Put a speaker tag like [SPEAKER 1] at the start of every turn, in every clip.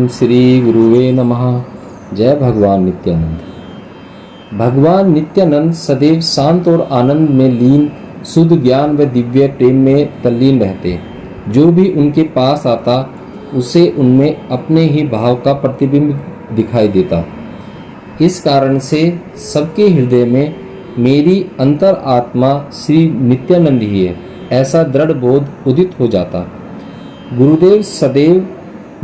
[SPEAKER 1] ओम श्री गुरुवे नमः। जय भगवान नित्यानंद। भगवान नित्यानंद सदैव शांत और आनंद में लीन, शुद्ध ज्ञान व दिव्य प्रेम में तल्लीन रहते। जो भी उनके पास आता उसे उनमें अपने ही भाव का प्रतिबिंब दिखाई देता। इस कारण से सबके हृदय में मेरी अंतर आत्मा श्री नित्यानंद ही है, ऐसा दृढ़ बोध उदित हो जाता। गुरुदेव सदैव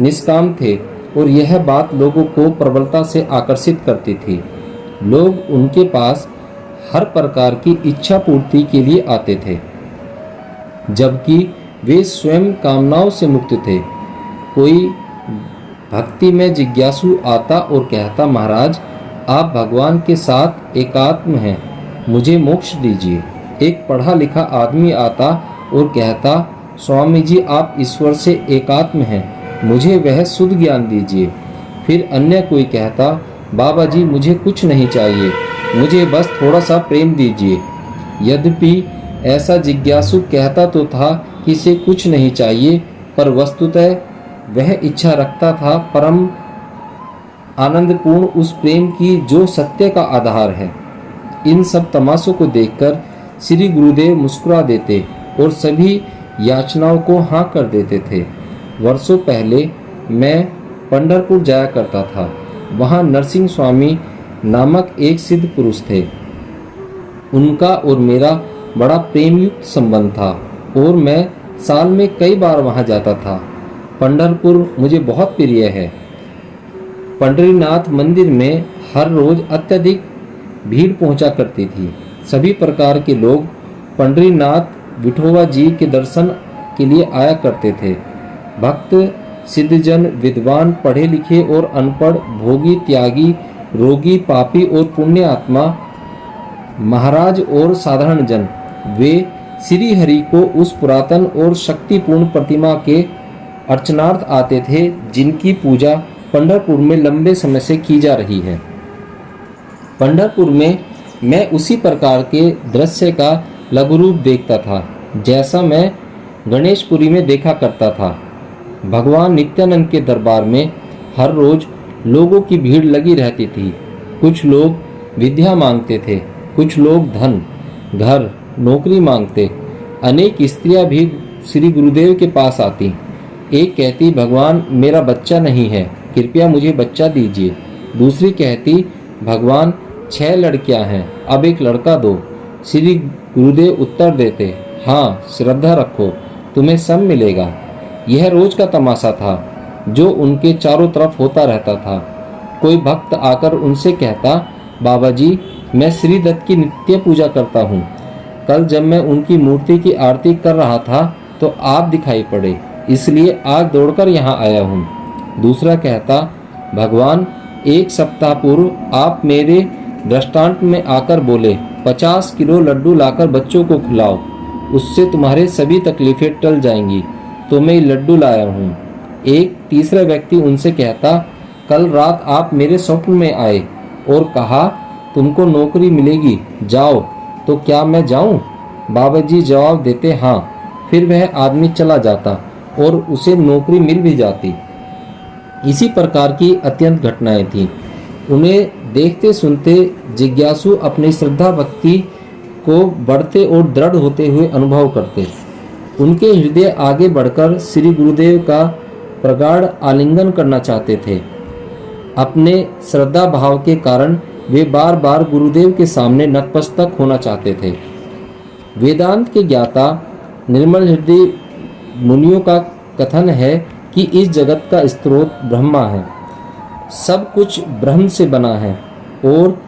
[SPEAKER 1] निष्काम थे और यह बात लोगों को प्रबलता से आकर्षित करती थी। लोग उनके पास हर प्रकार की इच्छा पूर्ति के लिए आते थे, जबकि वे स्वयं कामनाओं से मुक्त थे। कोई भक्ति में जिज्ञासु आता और कहता, महाराज आप भगवान के साथ एकात्म हैं, मुझे मोक्ष दीजिए। एक पढ़ा लिखा आदमी आता और कहता, स्वामी जी आप ईश्वर से एकात्म हैं, मुझे वह शुद्ध ज्ञान दीजिए। फिर अन्य कोई कहता, बाबा जी मुझे कुछ नहीं चाहिए, मुझे बस थोड़ा सा प्रेम दीजिए। यद्यपि ऐसा जिज्ञासु कहता तो था कि इसे कुछ नहीं चाहिए, पर वस्तुतः वह इच्छा रखता था परम आनंदपूर्ण उस प्रेम की जो सत्य का आधार है। इन सब तमाशों को देखकर श्री गुरुदेव मुस्कुरा देते और सभी याचनाओं को हाँ कर देते थे। वर्षों पहले मैं पंढरपुर जाया करता था। वहाँ नरसिंह स्वामी नामक एक सिद्ध पुरुष थे। उनका और मेरा बड़ा प्रेमयुक्त संबंध था और मैं साल में कई बार वहाँ जाता था। पंढरपुर मुझे बहुत प्रिय है। पंढरीनाथ मंदिर में हर रोज अत्यधिक भीड़ पहुंचा करती थी। सभी प्रकार के लोग पंढरीनाथ विठोबा जी के दर्शन के लिए आया करते थे। भक्त, सिद्धजन, विद्वान, पढ़े लिखे और अनपढ़, भोगी, त्यागी, रोगी, पापी और पुण्य आत्मा, महाराज और साधारण जन, वे श्री हरि को उस पुरातन और शक्तिपूर्ण प्रतिमा के अर्चनार्थ आते थे, जिनकी पूजा पंढरपुर में लंबे समय से की जा रही है। पंढरपुर में मैं उसी प्रकार के दृश्य का लघु रूप देखता था जैसा मैं गणेशपुरी में देखा करता था। भगवान नित्यानंद के दरबार में हर रोज लोगों की भीड़ लगी रहती थी। कुछ लोग विद्या मांगते थे, कुछ लोग धन, घर, नौकरी मांगते। अनेक स्त्रियां भी श्री गुरुदेव के पास आती। एक कहती, भगवान मेरा बच्चा नहीं है, कृपया मुझे बच्चा दीजिए। दूसरी कहती, भगवान 6 लड़कियां हैं, अब एक लड़का दो। श्री गुरुदेव उत्तर देते, हाँ श्रद्धा रखो, तुम्हें सब मिलेगा। यह रोज का तमाशा था जो उनके चारों तरफ होता रहता था। कोई भक्त आकर उनसे कहता, बाबा जी मैं श्री दत्त की नित्य पूजा करता हूँ। कल जब मैं उनकी मूर्ति की आरती कर रहा था तो आप दिखाई पड़े, इसलिए आज दौड़कर यहाँ आया हूँ। दूसरा कहता, भगवान एक सप्ताह पूर्व आप मेरे दृष्टांत में आकर बोले 50 किलो लड्डू लाकर बच्चों को खिलाओ, उससे तुम्हारे सभी तकलीफें टल जाएंगी, तो मैं लड्डू लाया हूँ। एक तीसरा व्यक्ति उनसे कहता, कल रात आप मेरे स्वप्न में आए और कहा तुमको नौकरी मिलेगी, जाओ। तो क्या मैं जाऊँ? बाबा जी जवाब देते, हाँ। फिर वह आदमी चला जाता और उसे नौकरी मिल भी जाती। इसी प्रकार की अत्यंत घटनाएं थीं। उन्हें देखते सुनते जिज्ञासु अपनी श्रद्धा भक्ति को बढ़ते और दृढ़ होते हुए अनुभव करते। उनके हृदय आगे बढ़कर श्री गुरुदेव का प्रगाढ़ आलिंगन करना चाहते थे। अपने श्रद्धा भाव के कारण वे बार बार गुरुदेव के सामने नतमस्तक होना चाहते थे। वेदांत के ज्ञाता निर्मल हृदय मुनियों का कथन है कि इस जगत का स्रोत ब्रह्मा है, सब कुछ ब्रह्म से बना है और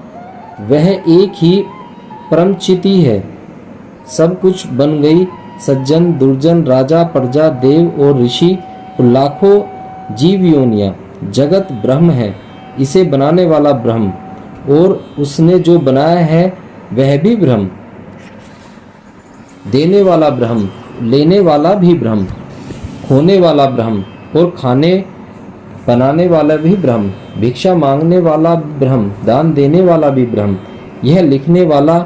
[SPEAKER 1] वह एक ही परम चिति है। सब कुछ बन गई, सज्जन, दुर्जन, राजा, प्रजा, देव और ऋषि और लाखों जीव योनियां, जगत ब्रह्म है। इसे बनाने वाला ब्रह्म और उसने जो बनाया है वह भी ब्रह्म, देने वाला ब्रह्म, लेने वाला भी ब्रह्म, खोने वाला ब्रह्म और खाने बनाने वाला भी ब्रह्म, भिक्षा मांगने वाला ब्रह्म, दान देने वाला भी ब्रह्म, यह लिखने वाला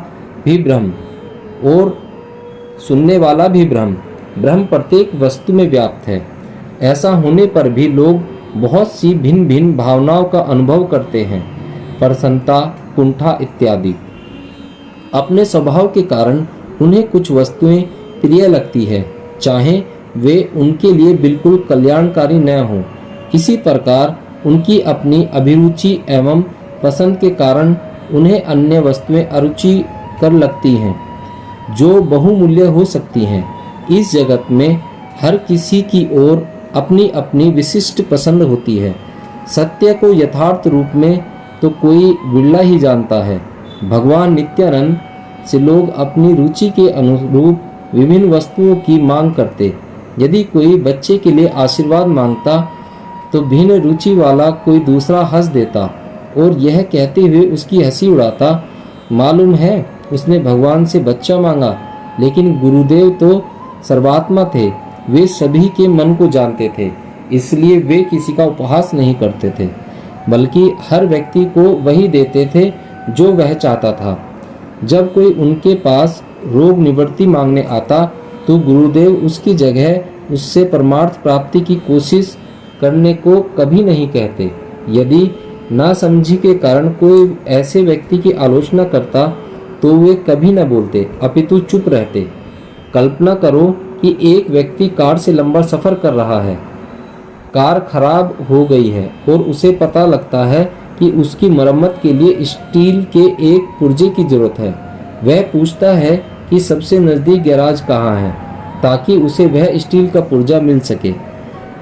[SPEAKER 1] भी ब्रह्म और सुनने वाला भी ब्रह्म। ब्रह्म प्रत्येक वस्तु में व्याप्त है। ऐसा होने पर भी लोग बहुत सी भिन्न भिन्न भावनाओं का अनुभव करते हैं, प्रसन्नता, कुंठा इत्यादि। अपने स्वभाव के कारण उन्हें कुछ वस्तुएं प्रिय लगती है, चाहे वे उनके लिए बिल्कुल कल्याणकारी न हों। इसी प्रकार उनकी अपनी अभिरुचि एवं पसंद के कारण उन्हें अन्य वस्तुएं अरुचि कर लगती हैं, जो बहुमूल्य हो सकती हैं। इस जगत में हर किसी की ओर अपनी अपनी विशिष्ट पसंद होती है। सत्य को यथार्थ रूप में तो कोई बिरला ही जानता है। भगवान नित्यानंद से लोग अपनी रुचि के अनुरूप विभिन्न वस्तुओं की मांग करते। यदि कोई बच्चे के लिए आशीर्वाद मांगता तो भिन्न रुचि वाला कोई दूसरा हंस देता और यह कहते हुए उसकी हंसी उड़ाता, मालूम है उसने भगवान से बच्चा मांगा। लेकिन गुरुदेव तो सर्वात्मा थे, वे सभी के मन को जानते थे, इसलिए वे किसी का उपहास नहीं करते थे, बल्कि हर व्यक्ति को वही देते थे जो वह चाहता था। जब कोई उनके पास रोग निवृत्ति मांगने आता तो गुरुदेव उसकी जगह उससे परमार्थ प्राप्ति की कोशिश करने को कभी नहीं कहते। यदि नासमझी के कारण कोई ऐसे व्यक्ति की आलोचना करता तो वे कभी न बोलते, अपितु चुप रहते। कल्पना करो कि एक व्यक्ति कार से लंबा सफ़र कर रहा है, कार खराब हो गई है और उसे पता लगता है कि उसकी मरम्मत के लिए स्टील के एक पुर्जे की जरूरत है। वह पूछता है कि सबसे नज़दीक गैराज कहाँ है, ताकि उसे वह स्टील का पुर्जा मिल सके।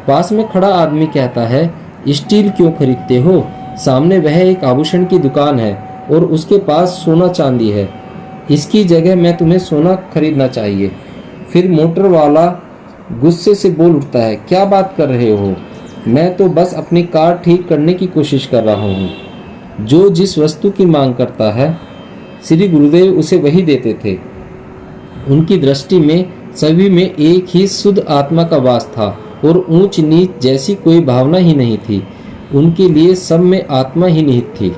[SPEAKER 1] पास में खड़ा आदमी कहता है, स्टील क्यों खरीदते हो? सामने वह एक आभूषण की दुकान है और उसके पास सोना चांदी है। इसकी जगह मैं तुम्हें सोना खरीदना चाहिए। फिर मोटर वाला गुस्से से बोल उठता है, क्या बात कर रहे हो? मैं तो बस अपनी कार ठीक करने की कोशिश कर रहा हूँ। जो जिस वस्तु की मांग करता है, श्री गुरुदेव उसे वही देते थे। उनकी दृष्टि में सभी में एक ही शुद्ध आत्मा का वास था और ऊंच नीच जैसी कोई भावना ही नहीं थी। उनके लिए सब में आत्मा ही निहित थी।